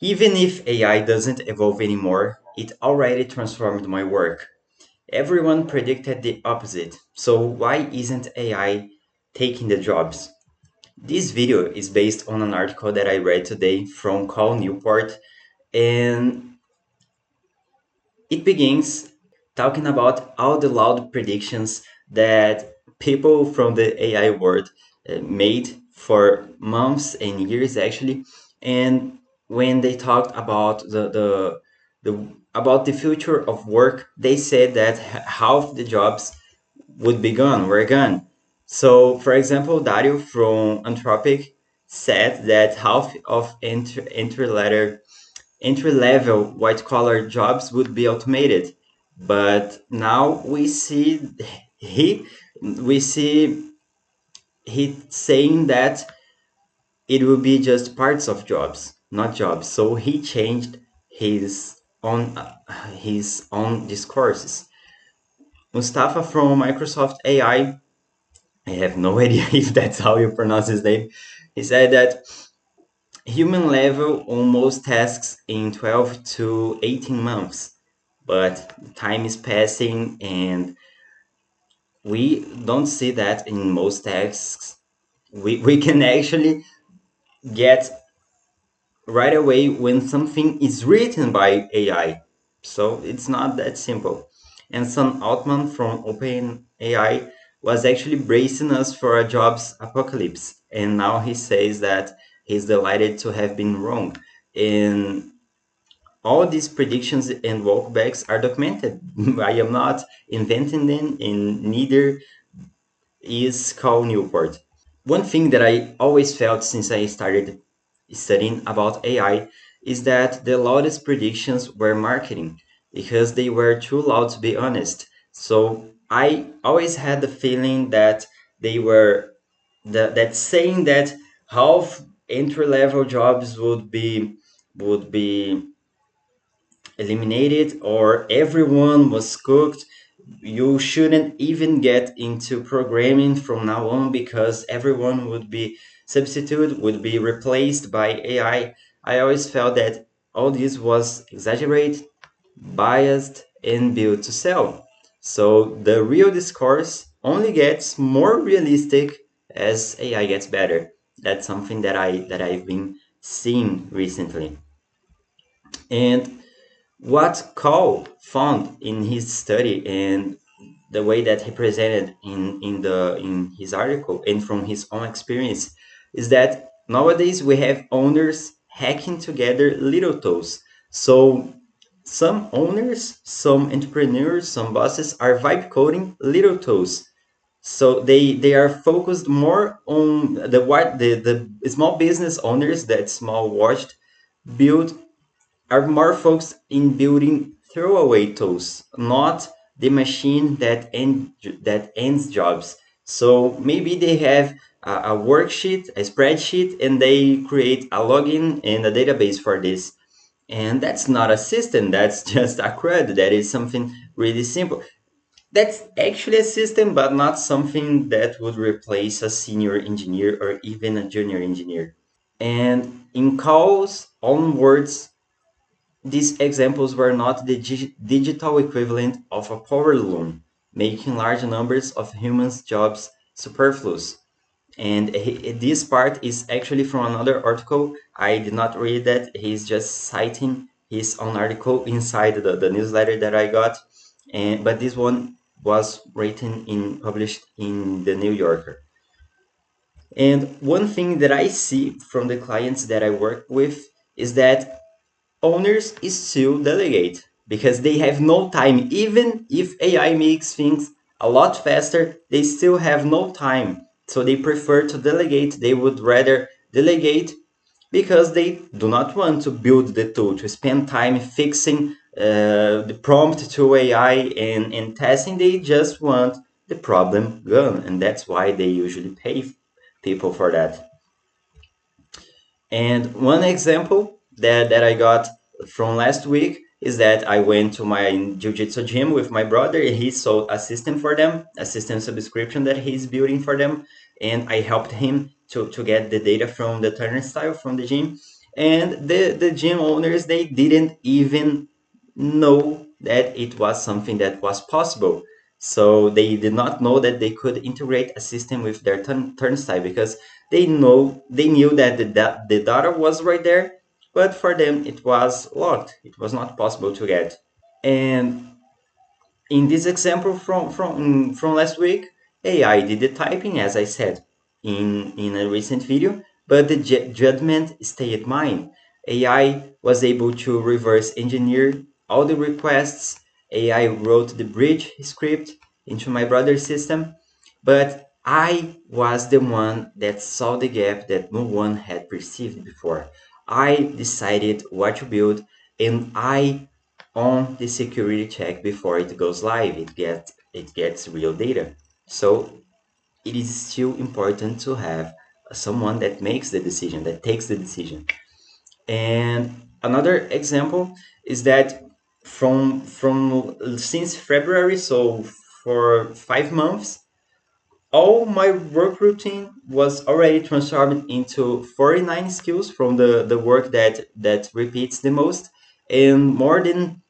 Even if AI doesn't evolve anymore, it already transformed my work. Everyone predicted the opposite, so why isn't AI taking the jobs? This video is based on an article that I read today from Cal Newport, and it begins talking about all the loud predictions that people from the AI world made for months and years actually. And when they talked about the future of work, they said that half the jobs would be gone, were gone. So, for example, Dario from Anthropic said that half of entry level white collar jobs would be automated, but now he we see he saying that it will be just parts of jobs, not jobs. So he changed his own discourses. Mustafa from Microsoft I have no idea if that's how you pronounce his name. He said that human level on most tasks in 12 to 18 months, but time is passing and we don't see that in most tasks. We can actually get right away when something is written by AI. So it's not that simple. And Sam Altman from OpenAI was actually bracing us for a jobs apocalypse. And now he says that he's delighted to have been wrong. And all these predictions and walkbacks are documented. I am not inventing them, and neither is Cal Newport. One thing that I always felt since I started studying about AI is that the loudest predictions were marketing because they were too loud to be honest. So I always had the feeling that they were that saying that half entry level jobs would be eliminated or everyone was cooked. You shouldn't even get into programming from now on because everyone would be substituted, would be replaced by AI. I always felt that all this was exaggerated, biased, and built to sell. So the real discourse only gets more realistic as AI gets better. That's something that I've been seeing recently. And what Cole found in his study and the way that he presented in his article and from his own experience is that nowadays we have owners hacking together little tools. So some owners, some entrepreneurs, some bosses are vibe coding little tools. So they are focused more on the small business owners that small watched build are more focused in building throwaway tools, not the machine that ends jobs. So maybe they have a worksheet, a spreadsheet, and they create a login and a database for this. And that's not a system, that's just a CRUD. That is something really simple. That's actually a system, but not something that would replace a senior engineer or even a junior engineer. And in Calls on words, these examples were not the digital equivalent of a power loom, making large numbers of humans' jobs superfluous. And this part is actually from another article. I did not read that. He's just citing his own article inside the newsletter that I got. But this one was published in the New Yorker. And one thing that I see from the clients that I work with is that owners still delegate because they have no time. Even if AI makes things a lot faster, they still have no time. So they prefer to delegate. They would rather delegate because they do not want to build the tool, to spend time fixing the prompt to AI and testing. They just want the problem gone. And that's why they usually pay people for that. And one example that I got from last week is that I went to my jiu-jitsu gym with my brother. He sold a system for them, a system subscription that he's building for them. And I helped him to get the data from the turnstile from the gym. And the gym owners, they didn't even know that it was something that was possible. So they did not know that they could integrate a system with their turnstile, because they knew that the data was right there, but for them it was locked. It was not possible to get. And in this example from last week, AI did the typing, as I said in a recent video, but the judgment stayed mine. AI was able to reverse engineer all the requests. AI wrote the bridge script into my brother's system, but I was the one that saw the gap that no one had perceived before. I decided what to build, and I on the security check before it goes live. It gets real data. So it is still important to have someone that makes the decision, that takes the decision. And another example is that from since February, so for 5 months, all my work routine was already transformed into 49 skills from the work that repeats the most, and more than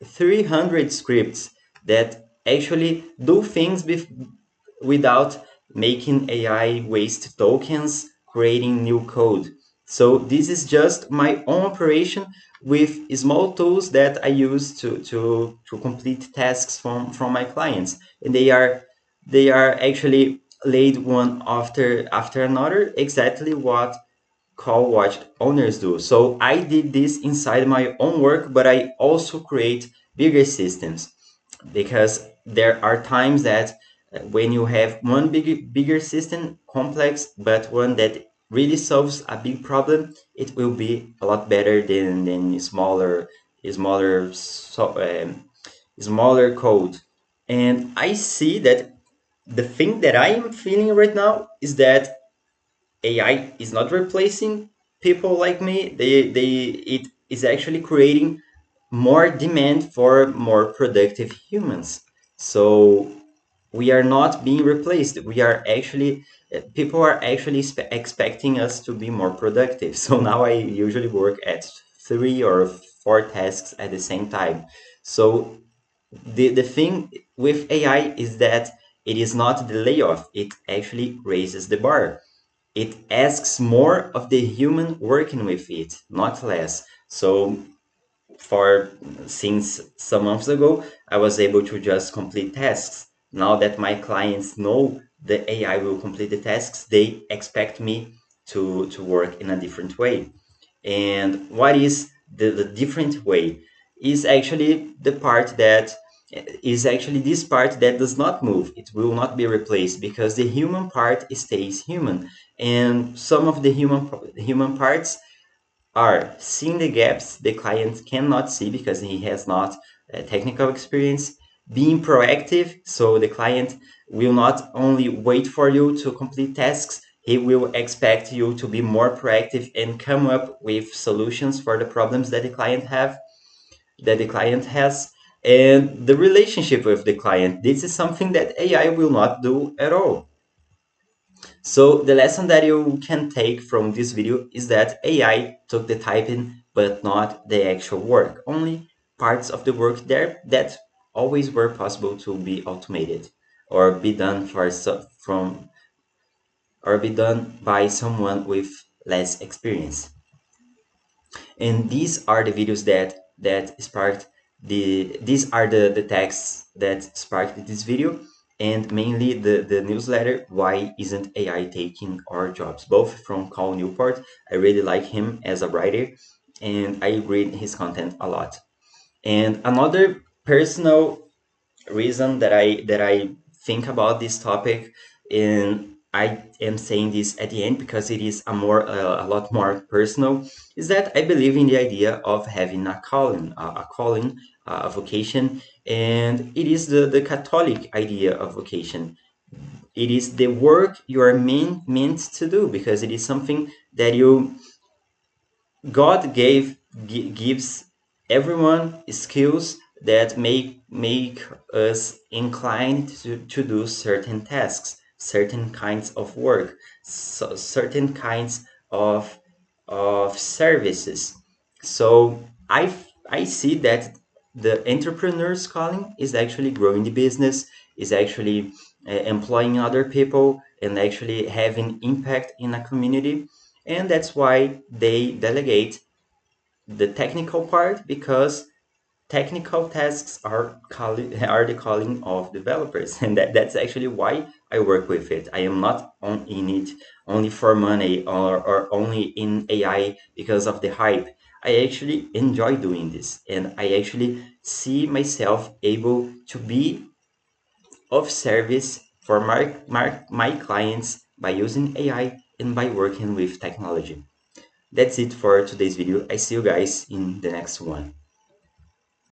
300 scripts that actually do things without making AI waste tokens, creating new code. So this is just my own operation with small tools that I use to complete tasks from my clients. And they are actually laid one after another, exactly what call watch owners do. So I did this inside my own work, but I also create bigger systems, because there are times that when you have one bigger system, complex, but one that really solves a big problem, it will be a lot better than smaller code. And I see that the thing that I am feeling right now is that AI is not replacing people like me. It is actually creating more demand for more productive humans. So we are not being replaced. We are actually People are actually expecting us to be more productive. So now I usually work at 3 or 4 tasks at the same time. So the thing with AI is that it is not the layoff. It actually raises the bar. It asks more of the human working with it, not less. So for since some months ago, I was able to just complete tasks. Now that my clients know the AI will complete the tasks, they expect me to work in a different way. And what is the different way? Is actually the part that is actually this part that does not move. It will not be replaced, because the human part stays human. And some of the human parts are seeing the gaps the client cannot see because he has not technical experience, being proactive, so the client will not only wait for you to complete tasks, he will expect you to be more proactive and come up with solutions for the problems that the client has. And the relationship with the client, this is something that AI will not do at all. So the lesson that you can take from this video is that AI took the typing, but not the actual work. Only parts of the work there that always were possible to be automated or be done or be done by someone with less experience. And these are the videos that sparked these are the texts that sparked this video, and mainly the newsletter Why Isn't AI Taking Our Jobs, both from Cal Newport. I really like him as a writer, and I read his content a lot. And another personal reason that I think about this topic, and I am saying this at the end because it is a lot more personal, is that I believe in the idea of having a vocation, and it is the Catholic idea of vocation. It is the work you are meant to do, because it is something that God gives everyone skills that make us inclined to do certain tasks, certain kinds of work, certain kinds of of services. So I see that the entrepreneur's calling is actually growing the business, is actually employing other people and actually having impact in a community. And that's why they delegate the technical part, because technical tasks are the calling of developers, and that's actually why I work with it. I am not in it only for money, or only in AI because of the hype. I actually enjoy doing this, and I actually see myself able to be of service for my clients by using AI and by working with technology. That's it for today's video. I see you guys in the next one.